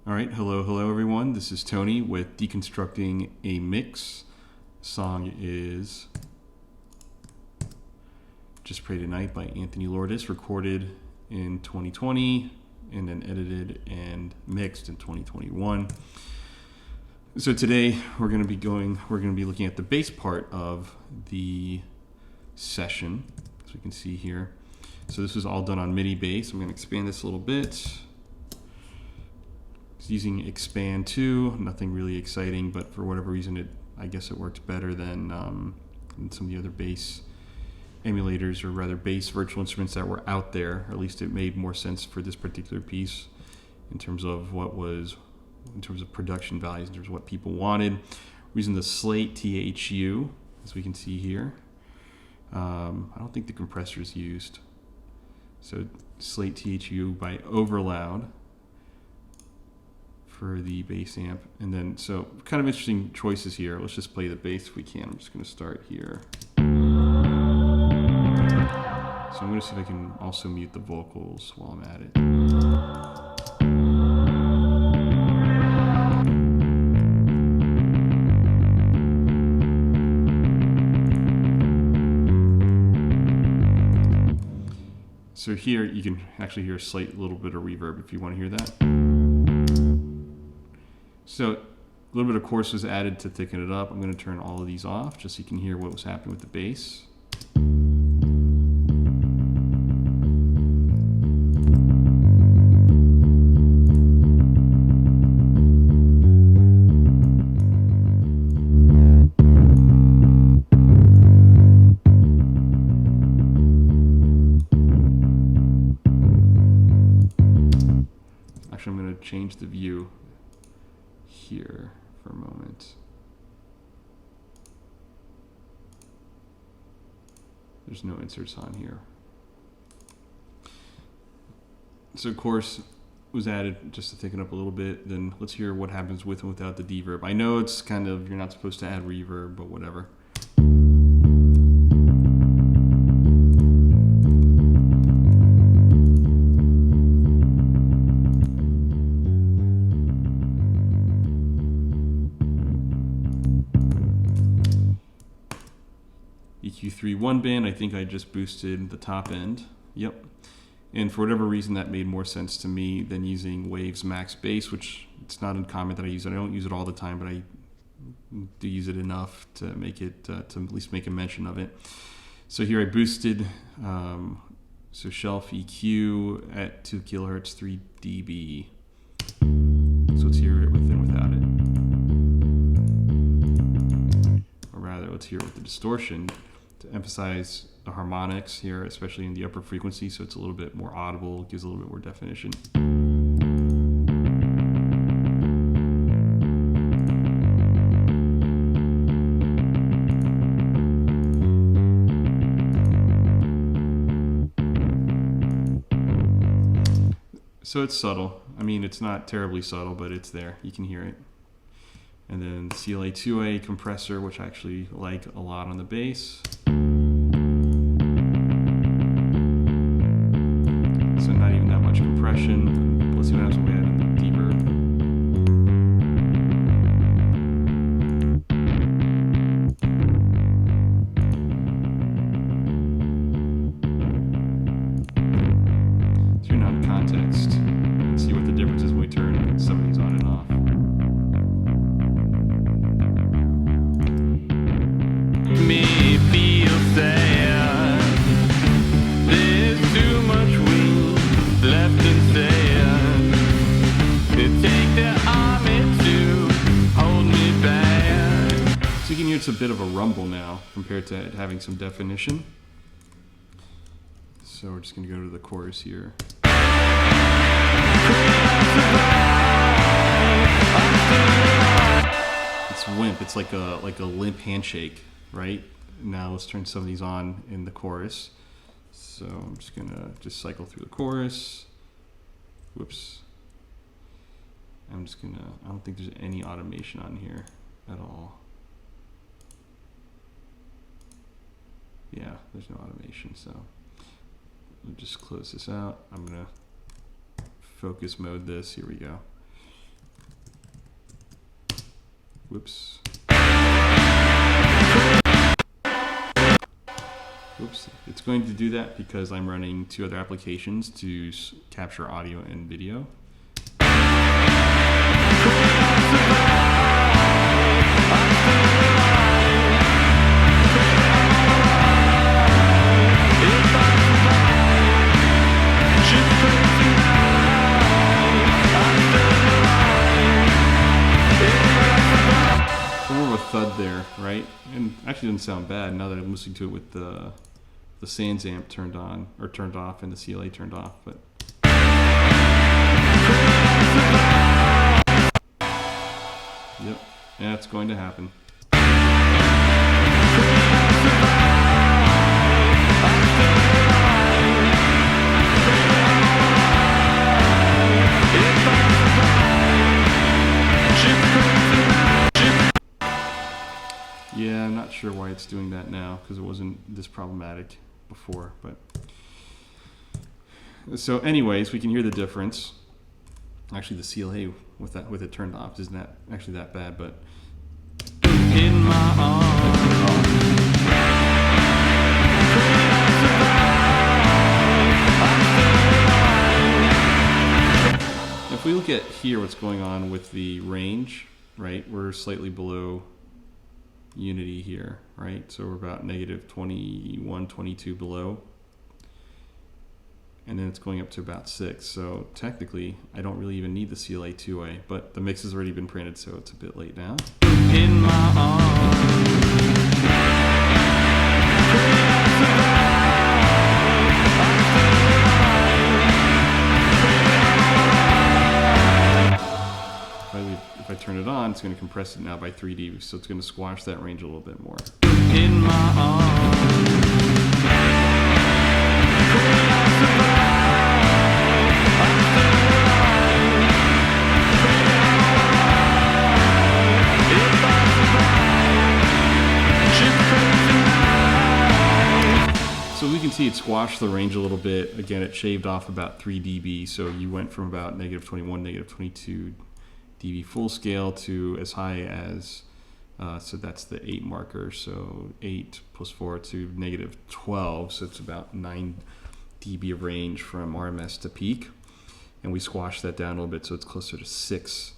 All right, hello everyone. This is Tony with Deconstructing a Mix. Song is Just Pray Tonight by Anthony Lourdes, recorded in 2020 and then edited and mixed in 2021. So today we're going to be looking at the bass part of the session, as we can see here. So this was all done on MIDI bass. I'm going to expand this a little bit. Using Expand 2, nothing really exciting, but for whatever reason, I guess it worked better than some of the other bass emulators, or rather bass virtual instruments that were out there. Or at least it made more sense for this particular piece in terms of production values, in terms of what people wanted. We're using the Slate THU, as we can see here. I don't think the compressor is used. So Slate THU by Overloud for the bass amp. And then, so kind of interesting choices here. Let's just play the bass if we can. I'm just going to start here. So I'm going to see if I can also mute the vocals while I'm at it. So here you can actually hear a slight little bit of reverb if you want to hear that. So a little bit of chorus was added to thicken it up. I'm going to turn all of these off just so you can hear what was happening with the bass. Actually, I'm going to change the view here for a moment. There's no inserts on here. So chorus was added just to thicken up a little bit. Then let's hear what happens with and without the reverb. I know it's kind of, you're not supposed to add reverb, but whatever. EQ3 one band, I think I just boosted the top end. Yep. And for whatever reason, that made more sense to me than using Waves Max Bass, which it's not uncommon that I use it. I don't use it all the time, but I do use it enough to make it, to at least make a mention of it. So here I boosted, so shelf EQ at 2 kilohertz, 3 dB. So let's hear it with and without it. Or rather, let's hear it with the distortion, to emphasize the harmonics here, especially in the upper frequency, so it's a little bit more audible, gives a little bit more definition. So it's subtle. I mean, it's not terribly subtle, but it's there. You can hear it. And then CLA2A compressor, which I actually like a lot on the bass. So not even that much compression. Let's see what happens when we add in the reverb. Turn on context and see what the difference is when we turn some of these on and off. Me feel sad. There's too much weight left inside to take the army to hold me back. So you can hear it's a bit of a rumble now compared to it having some definition. So we're just going to go to the chorus here. It's wimp. It's like a limp handshake, right? Now let's turn some of these on in the chorus. So I'm just gonna cycle through the chorus. Whoops. I don't think there's any automation on here at all. Yeah, there's no automation, so we'll just close this out. I'm gonna focus mode this. Here we go. Whoops. Whoops. It's going to do that because I'm running 2 other applications to capture audio and video. More of a thud there, right? And actually doesn't sound bad now that I'm listening to it with the Sans amp turned on or turned off and the CLA turned off, but yep, yeah, it's going to happen. Yeah, I'm not sure why it's doing that now because it wasn't this problematic before, but so anyways, we can hear the difference. Actually, the CLA with it turned off isn't that actually that bad, but In my arms. if we look at here what's going on with the range, right, we're slightly below unity here, right? So we're about negative 21, 22 below. And then it's going up to about 6. So technically, I don't really even need the CLA 2A, but the mix has already been printed, so it's a bit late now. In my arms. If I turn it on, it's going to compress it now by 3 dB, so it's going to squash that range a little bit more. In my arms. So we can see it squashed the range a little bit. Again, it shaved off about 3 dB, so you went from about negative 21, negative 22 dB full scale to as high as, so that's the 8 marker, so 8 plus 4 to negative 12, so it's about 9 dB of range from RMS to peak. And we squashed that down a little bit, so it's closer to 6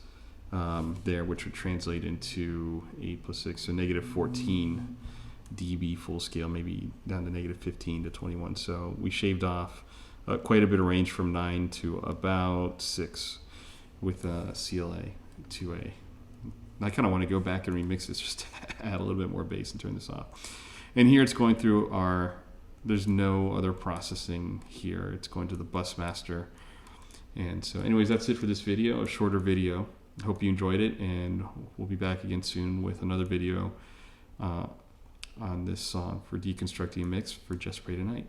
there, which would translate into 8 plus 6, so negative 14 dB full scale, maybe down to negative 15 to 21. So we shaved off quite a bit of range from 9 to about 6 with CLA 2A. I kind of want to go back and remix this just to add a little bit more bass and turn this off. And here it's going through there's no other processing here. It's going to the bus master. And so anyways, that's it for this video, a shorter video. I hope you enjoyed it, and we'll be back again soon with another video on this song for Deconstructing a Mix for Just Pray Tonight.